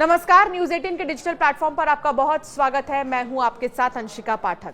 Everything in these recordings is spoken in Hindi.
नमस्कार, न्यूज 18 के डिजिटल प्लेटफॉर्म पर आपका बहुत स्वागत है। मैं हूं आपके साथ अंशिका पाठक।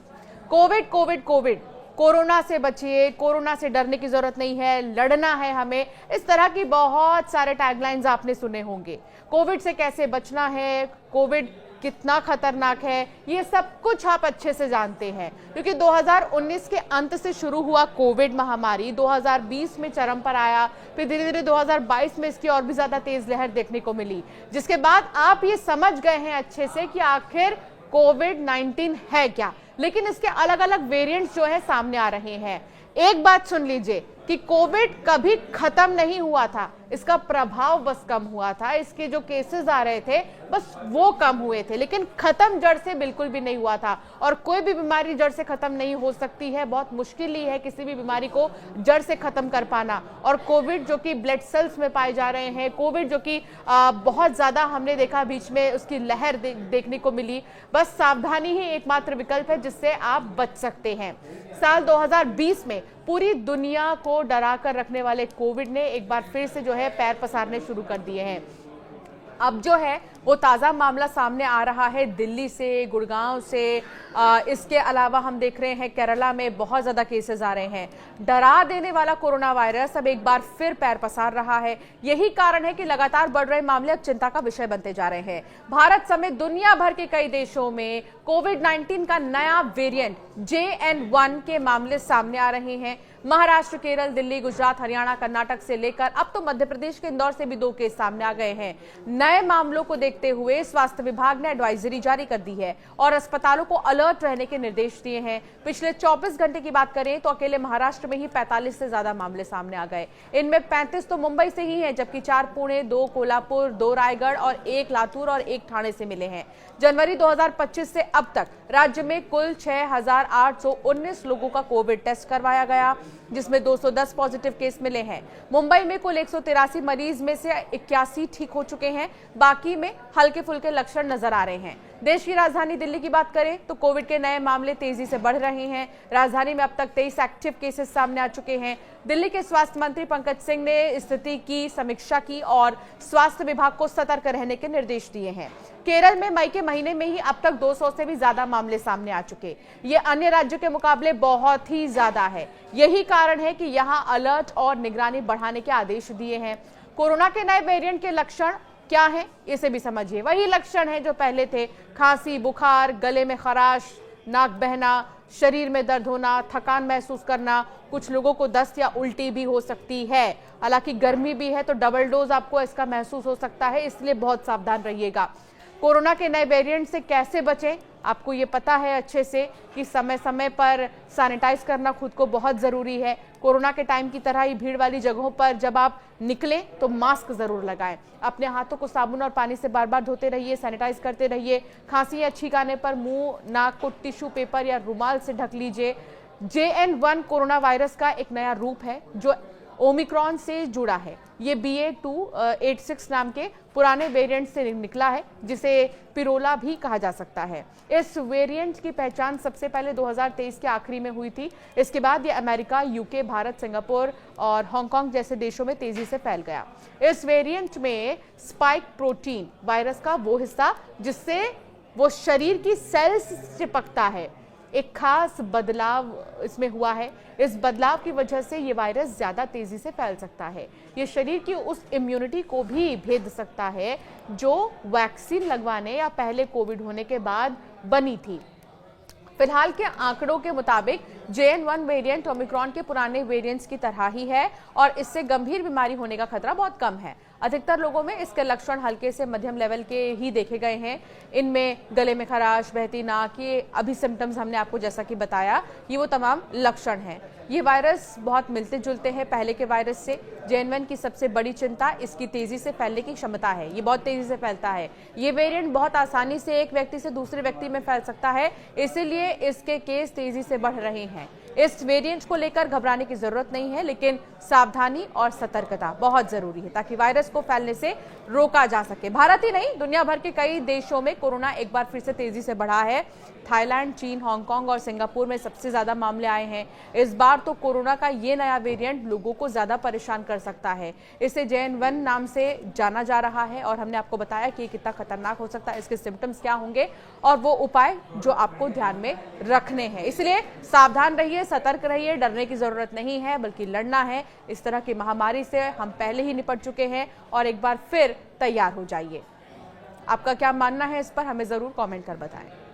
कोविड कोविड कोविड, कोरोना से बचिए, कोरोना से डरने की जरूरत नहीं है, लड़ना है हमें। इस तरह की बहुत सारे टैगलाइंस आपने सुने होंगे। कोविड से कैसे बचना है, कोविड कितना खतरनाक है, ये सब कुछ आप अच्छे से जानते हैं, क्योंकि 2019 के अंत से शुरू हुआ कोविड महामारी 2020 में चरम पर आया। फिर धीरे धीरे 2022 में इसकी और भी ज्यादा तेज लहर देखने को मिली, जिसके बाद आप ये समझ गए हैं अच्छे से कि आखिर कोविड-19 है क्या। लेकिन इसके अलग अलग वेरिएंट्स जो है सामने आ रहे हैं। एक बात सुन लीजिए कि कोविड कभी खत्म नहीं हुआ था, इसका प्रभाव बस कम हुआ था। इसके जो केसेस आ रहे थे बस वो कम हुए थे, लेकिन खत्म जड़ से बिल्कुल भी नहीं हुआ था। और कोई भी बीमारी जड़ से खत्म नहीं हो सकती है, बहुत मुश्किल ही है किसी भी बीमारी को जड़ से खत्म कर पाना। और कोविड जो कि ब्लड सेल्स में पाए जा रहे हैं, कोविड जो कि बहुत ज्यादा हमने देखा बीच में उसकी लहर देखने को मिली। बस सावधानी ही एकमात्र विकल्प है जिससे आप बच सकते हैं। साल 2020 में पूरी दुनिया को डरा कर रखने वाले कोविड ने एक बार फिर से जो है पैर पसारने शुरू कर दिए हैं। अब जो है वो ताज़ा मामला सामने आ रहा है दिल्ली से, गुड़गांव से। इसके अलावा हम देख रहे हैं केरला में बहुत ज़्यादा केसेस आ रहे हैं। डरा देने वाला कोरोना वायरस अब एक बार फिर पैर पसार रहा है। यही कारण है कि लगातार बढ़ रहे मामले अब चिंता का विषय बनते जा रहे हैं। भारत समेत दुनिया भर के कई देशों में कोविड-19 का नया वेरिएंट JN1 के मामले सामने आ रहे हैं। महाराष्ट्र, केरल, दिल्ली, गुजरात, हरियाणा, कर्नाटक से लेकर अब तो मध्य प्रदेश के इंदौर से भी 2 केस सामने आ गए हैं। नए मामलों को देखते हुए स्वास्थ्य विभाग ने एडवाइजरी जारी कर दी है और अस्पतालों को अलर्ट रहने के निर्देश दिए हैं। पिछले 24 घंटे की बात करें तो अकेले महाराष्ट्र में ही 45 से ज्यादा मामले सामने आ गए। इनमें 35 तो मुंबई से ही हैं, जबकि 4 पुणे, 2 कोल्हापुर, 2 रायगढ़ और 1 लातूर और 1 ठाणे से मिले हैं। जनवरी 2025 से अब तक राज्य में कुल 6,819 लोगों का कोविड टेस्ट करवाया गया, जिसमें 210 पॉजिटिव केस मिले हैं। मुंबई में कुल 183 मरीज में से 81 ठीक हो चुके हैं, बाकी में हल्के फुल्के लक्षण नजर आ रहे हैं। देश की राजधानी दिल्ली की बात करें तो कोविड के नए मामले तेजी से बढ़ रहे हैं। राजधानी में अब तक 23 एक्टिव केसेस सामने आ चुके हैं। दिल्ली के स्वास्थ्य मंत्री पंकज सिंह ने स्थिति की समीक्षा की और स्वास्थ्य विभाग को सतर्क रहने के निर्देश दिए हैं। केरल में मई के महीने में ही अब तक 200 से भी ज्यादा मामले सामने आ चुके। ये अन्य राज्यों के मुकाबले बहुत ही ज्यादा है। यही कारण है कि यहाँ अलर्ट और निगरानी बढ़ाने के आदेश दिए हैं। कोरोना के नए वेरिएंट के लक्षण क्या है, इसे भी समझिए। वही लक्षण है जो पहले थे: खांसी, बुखार, गले में खराश, नाक बहना, शरीर में दर्द होना, थकान महसूस करना, कुछ लोगों को दस्त या उल्टी भी हो सकती है। हालांकि गर्मी भी है तो डबल डोज आपको इसका महसूस हो सकता है, इसलिए बहुत सावधान रहिएगा। कोरोना के नए वेरिएंट से कैसे बचें, आपको ये पता है अच्छे से कि समय समय पर सैनिटाइज करना खुद को बहुत ज़रूरी है। कोरोना के टाइम की तरह ही भीड़ वाली जगहों पर जब आप निकलें तो मास्क ज़रूर लगाएं। अपने हाथों को साबुन और पानी से बार बार धोते रहिए, सैनिटाइज करते रहिए। खांसी या छींक आने पर मुंह, नाक को टिश्यू पेपर या रुमाल से ढक लीजिए। JN1 कोरोना वायरस का एक नया रूप है जो ओमिक्रॉन से जुड़ा है। ये BA.2.86 नाम के पुराने वेरिएंट से निकला है, जिसे पिरोला भी कहा जा सकता है। इस वेरिएंट की पहचान सबसे पहले 2023 के आखिरी में हुई थी। इसके बाद ये अमेरिका, UK, भारत, सिंगापुर और हांगकांग जैसे देशों में तेजी से फैल गया। इस वेरिएंट में स्पाइक प्रोटीन, वायरस का वो हिस्सा जिससे वो शरीर की सेल्स से चिपकता है, एक खास बदलाव इसमें हुआ है। इस बदलाव की वजह से ये वायरस ज्यादा तेजी से फैल सकता है। ये शरीर की उस इम्यूनिटी को भी भेद सकता है जो वैक्सीन लगवाने या पहले कोविड होने के बाद बनी थी। फिलहाल के आंकड़ों के मुताबिक JN1 वेरिएंट ओमिक्रॉन के पुराने वेरिएंट्स की तरह ही है और इससे गंभीर बीमारी होने का खतरा बहुत कम है। अधिकतर लोगों में इसके लक्षण हल्के से मध्यम लेवल के ही देखे गए हैं। इनमें गले में खराश, बहती नाक, ये अभी सिम्टम्स हमने आपको जैसा कि बताया, ये वो तमाम लक्षण हैं। ये वायरस बहुत मिलते जुलते हैं पहले के वायरस से। JN1 की सबसे बड़ी चिंता इसकी तेजी से फैलने की क्षमता है। ये बहुत तेजी से फैलता है। ये वेरिएंट बहुत आसानी से एक व्यक्ति से दूसरे व्यक्ति में फैल सकता है, इसीलिए इसके केस तेजी से बढ़ रहे हैं। इस वेरिएंट को लेकर घबराने की जरूरत नहीं है, लेकिन सावधानी और सतर्कता बहुत जरूरी है ताकि वायरस को फैलने से रोका जा सके। भारत ही नहीं, दुनिया भर के कई देशों में कोरोना एक बार फिर से तेजी से बढ़ा है। थाईलैंड, चीन, हांगकांग और सिंगापुर में सबसे ज्यादा मामले आए हैं। इस बार तो कोरोना का ये नया वेरिएंट लोगों को ज्यादा परेशान कर सकता है। इसे JN.1 नाम से जाना जा रहा है और हमने आपको बताया कि ये कितना खतरनाक हो सकता है, इसके सिम्टम्स क्या होंगे और वो उपाय जो आपको ध्यान में रखने हैं। इसलिए सावधान रहिए, सतर्क रहिए, डरने की जरूरत नहीं है, बल्कि लड़ना है। इस तरह की महामारी से हम पहले ही निपट चुके हैं और एक बार फिर तैयार हो जाइए। आपका क्या मानना है इस पर हमें जरूर कमेंट कर बताएं।